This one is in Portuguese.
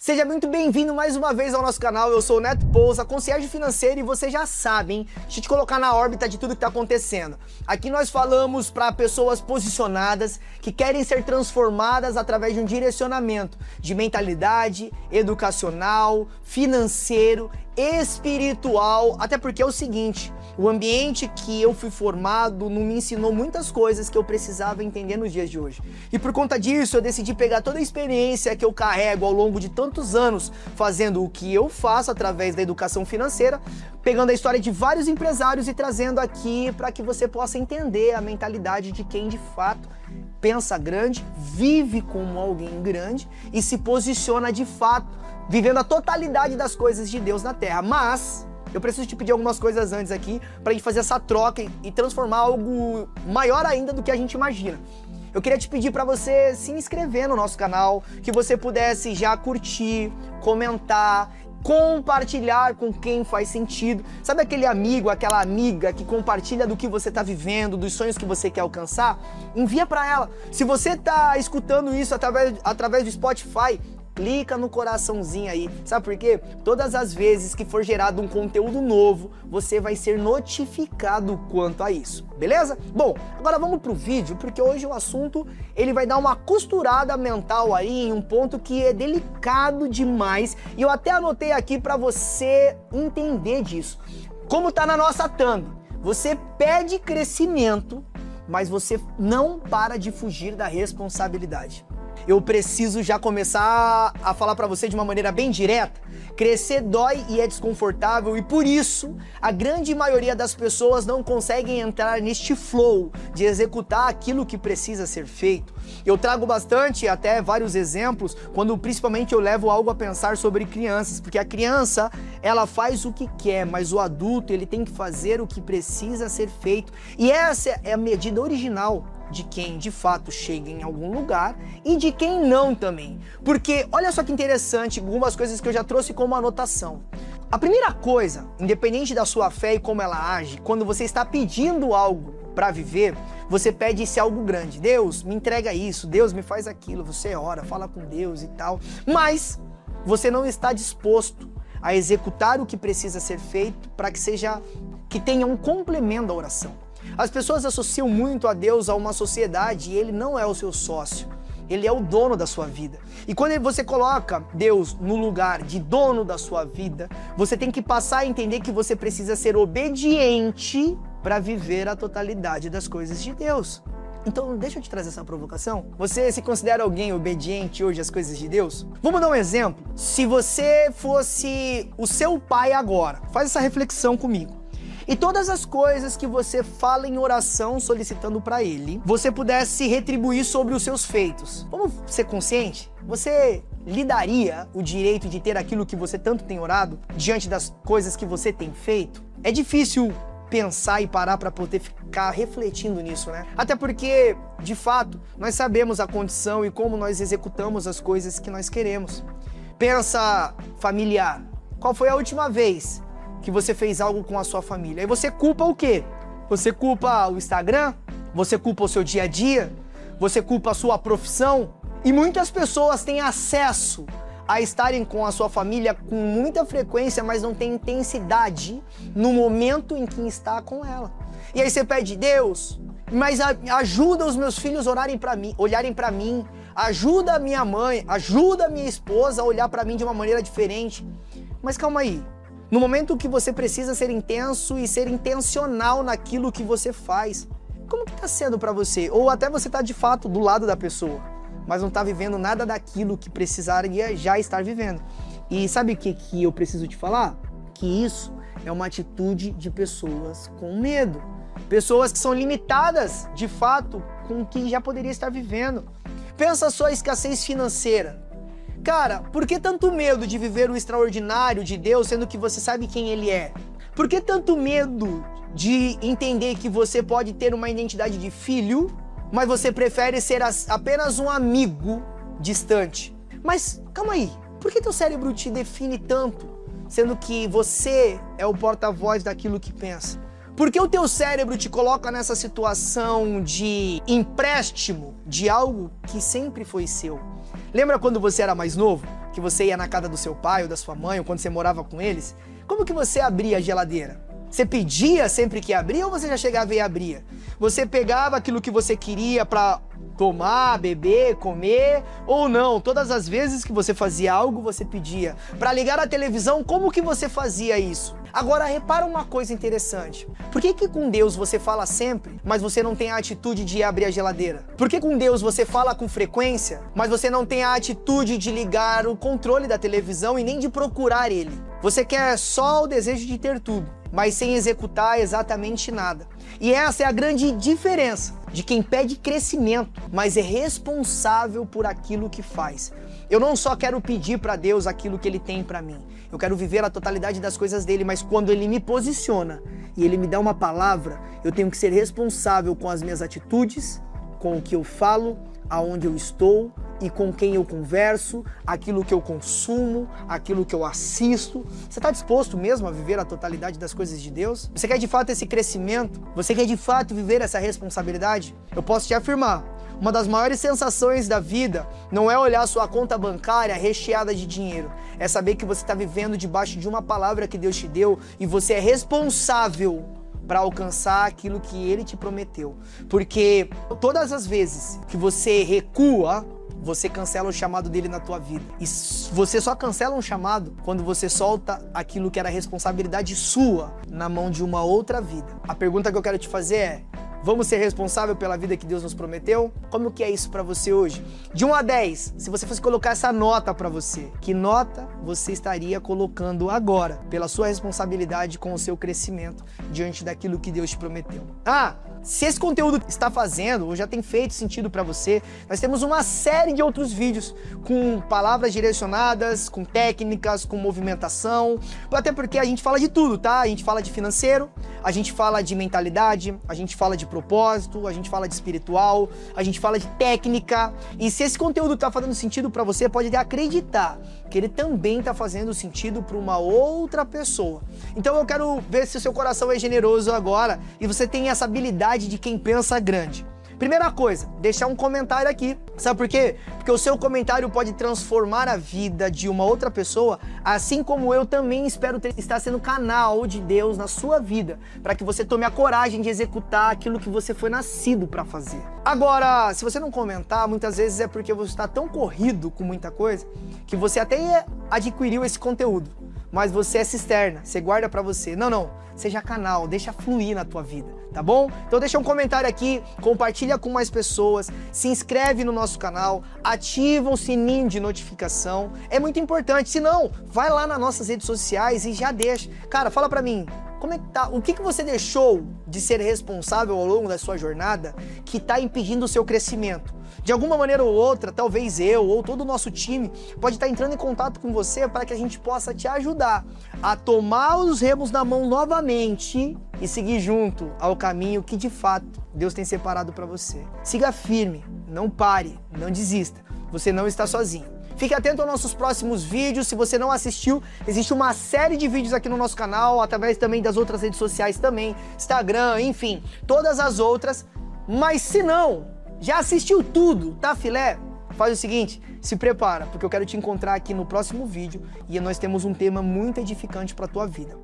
Seja muito bem-vindo mais uma vez ao nosso canal. Eu sou o Neto Pousa, concierge financeiro, e vocês já sabem, deixa eu te colocar na órbita de tudo que está acontecendo. Aqui nós falamos para pessoas posicionadas que querem ser transformadas através de um direcionamento de mentalidade, educacional, financeiro, espiritual, até porque é o seguinte, o ambiente que eu fui formado não me ensinou muitas coisas que eu precisava entender nos dias de hoje. E por conta disso, eu decidi pegar toda a experiência que eu carrego ao longo de tantos anos fazendo o que eu faço através da educação financeira, pegando a história de vários empresários e trazendo aqui para que você possa entender a mentalidade de quem de fato pensa grande, vive como alguém grande e se posiciona de fato, vivendo a totalidade das coisas de Deus na Terra. Mas eu preciso te pedir algumas coisas antes aqui para a gente fazer essa troca e transformar algo maior ainda do que a gente imagina. Eu queria te pedir para você se inscrever no nosso canal, que você pudesse já curtir, comentar, compartilhar com quem faz sentido. Sabe aquele amigo, aquela amiga que compartilha do que você está vivendo, dos sonhos que você quer alcançar? Envia para ela. Se você está escutando isso através do Spotify, clica no coraçãozinho aí. Sabe por quê? Todas as vezes que for gerado um conteúdo novo, você vai ser notificado quanto a isso, beleza? Bom, agora vamos pro vídeo, porque hoje o assunto ele vai dar uma costurada mental aí em um ponto que é delicado demais, e eu até anotei aqui para você entender disso. Como tá na nossa thumb, você pede crescimento, mas você não para de fugir da responsabilidade. Eu preciso já começar a falar para você de uma maneira bem direta. Crescer dói e é desconfortável, e por isso a grande maioria das pessoas não conseguem entrar neste flow de executar aquilo que precisa ser feito. Eu trago bastante, até vários exemplos, quando principalmente eu levo algo a pensar sobre crianças, porque a criança ela faz o que quer, mas o adulto ele tem que fazer o que precisa ser feito, e essa é a medida original de quem de fato chega em algum lugar e de quem não também. Porque olha só que interessante, algumas coisas que eu já trouxe como anotação. A primeira coisa, independente da sua fé e como ela age, quando você está pedindo algo para viver, você pede esse algo grande. Deus, me entrega isso, Deus me faz aquilo, você ora, fala com Deus e tal, mas você não está disposto a executar o que precisa ser feito para que tenha um complemento da oração. As pessoas associam muito a Deus a uma sociedade, e Ele não é o seu sócio, Ele é o dono da sua vida. E quando você coloca Deus no lugar de dono da sua vida, você tem que passar a entender que você precisa ser obediente para viver a totalidade das coisas de Deus. Então deixa eu te trazer essa provocação. Você se considera alguém obediente hoje às coisas de Deus? Vamos dar um exemplo? Se você fosse o seu pai agora, faz essa reflexão comigo. E todas as coisas que você fala em oração solicitando para Ele, você pudesse retribuir sobre os seus feitos. Vamos ser consciente? Você lhe daria o direito de ter aquilo que você tanto tem orado diante das coisas que você tem feito? É difícil pensar e parar para poder ficar refletindo nisso, né? Até porque, de fato, nós sabemos a condição e como nós executamos as coisas que nós queremos. Pensa familiar. Qual foi a última vez que você fez algo com a sua família? Aí você culpa o quê? Você culpa o Instagram? Você culpa o seu dia a dia? Você culpa a sua profissão? E muitas pessoas têm acesso a estarem com a sua família com muita frequência, mas não tem intensidade no momento em que está com ela. E aí você pede, Deus, mas ajuda os meus filhos a olharem para mim, ajuda a minha mãe, ajuda a minha esposa a olhar para mim de uma maneira diferente. Mas calma aí. No momento que você precisa ser intenso e ser intencional naquilo que você faz, como que está sendo para você? Ou até você está de fato do lado da pessoa, mas não está vivendo nada daquilo que precisaria já estar vivendo. E sabe o que eu preciso te falar? Que isso é uma atitude de pessoas com medo. Pessoas que são limitadas, de fato, com o que já poderia estar vivendo. Pensa só a escassez financeira. Cara, por que tanto medo de viver o extraordinário de Deus, sendo que você sabe quem Ele é? Por que tanto medo de entender que você pode ter uma identidade de filho, mas você prefere ser apenas um amigo distante? Mas calma aí, por que teu cérebro te define tanto, sendo que você é o porta-voz daquilo que pensa? Por que o teu cérebro te coloca nessa situação de empréstimo de algo que sempre foi seu? Lembra quando você era mais novo? que você ia na casa do seu pai ou da sua mãe, ou quando você morava com eles, como que você abria a geladeira? Você pedia sempre que abria ou você já chegava e abria? Você pegava aquilo que você queria pra tomar, beber, comer ou não? Todas as vezes que você fazia algo, você pedia. Pra ligar a televisão, como que você fazia isso? Agora repara uma coisa interessante. Por que com Deus você fala sempre, mas você não tem a atitude de abrir a geladeira? Por que com Deus você fala com frequência, mas você não tem a atitude de ligar o controle da televisão e nem de procurar ele? Você quer só o desejo de ter tudo, mas sem executar exatamente nada. E essa é a grande diferença de quem pede crescimento, mas é responsável por aquilo que faz. Eu não só quero pedir para Deus aquilo que Ele tem para mim, eu quero viver a totalidade das coisas dele, mas quando Ele me posiciona e Ele me dá uma palavra, eu tenho que ser responsável com as minhas atitudes, com o que eu falo, aonde eu estou e com quem eu converso, aquilo que eu consumo, aquilo que eu assisto. Você está disposto mesmo a viver a totalidade das coisas de Deus? Você quer de fato esse crescimento? Você quer de fato viver essa responsabilidade? Eu posso te afirmar, uma das maiores sensações da vida não é olhar sua conta bancária recheada de dinheiro, é saber que você está vivendo debaixo de uma palavra que Deus te deu e você é responsável para alcançar aquilo que Ele te prometeu. Porque todas as vezes que você recua, você cancela o chamado dele na tua vida. E você só cancela um chamado quando você solta aquilo que era responsabilidade sua na mão de uma outra vida. A pergunta que eu quero te fazer é: vamos ser responsável pela vida que Deus nos prometeu? Como que é isso para você hoje? De 1 a 10, se você fosse colocar essa nota para você, que nota você estaria colocando agora pela sua responsabilidade com o seu crescimento diante daquilo que Deus te prometeu? Se esse conteúdo está fazendo ou já tem feito sentido para você, nós temos uma série de outros vídeos com palavras direcionadas, com técnicas, com movimentação, até porque a gente fala de tudo, tá? A gente fala de financeiro, a gente fala de mentalidade, a gente fala de propósito, a gente fala de espiritual, a gente fala de técnica. E se esse conteúdo está fazendo sentido para você, pode acreditar que ele também está fazendo sentido para uma outra pessoa. Então eu quero ver se o seu coração é generoso agora e você tem essa habilidade de quem pensa grande. Primeira coisa, deixar um comentário aqui. Sabe por quê? Porque o seu comentário pode transformar a vida de uma outra pessoa, assim como eu também espero estar sendo canal de Deus na sua vida, para que você tome a coragem de executar aquilo que você foi nascido para fazer. Agora, se você não comentar, muitas vezes é porque você está tão corrido com muita coisa, que você até adquiriu esse conteúdo, mas você é cisterna, você guarda para você. Não, seja canal, deixa fluir na tua vida, tá bom? Então deixa um comentário aqui, compartilha com mais pessoas, se inscreve no nosso canal, ativa o sininho de notificação, é muito importante. Se não, vai lá nas nossas redes sociais e já deixa. Cara, fala pra mim, como é que tá? O que você deixou de ser responsável ao longo da sua jornada que tá impedindo o seu crescimento? De alguma maneira ou outra, talvez eu ou todo o nosso time pode estar entrando em contato com você para que a gente possa te ajudar a tomar os remos na mão novamente e seguir junto ao caminho que de fato Deus tem separado para você. Siga firme, não pare, não desista. Você não está sozinho. Fique atento aos nossos próximos vídeos. Se você não assistiu, existe uma série de vídeos aqui no nosso canal, através também das outras redes sociais também, Instagram, enfim, todas as outras. Mas se não, já assistiu tudo, tá filé? Faz o seguinte, se prepara, porque eu quero te encontrar aqui no próximo vídeo e nós temos um tema muito edificante para a tua vida.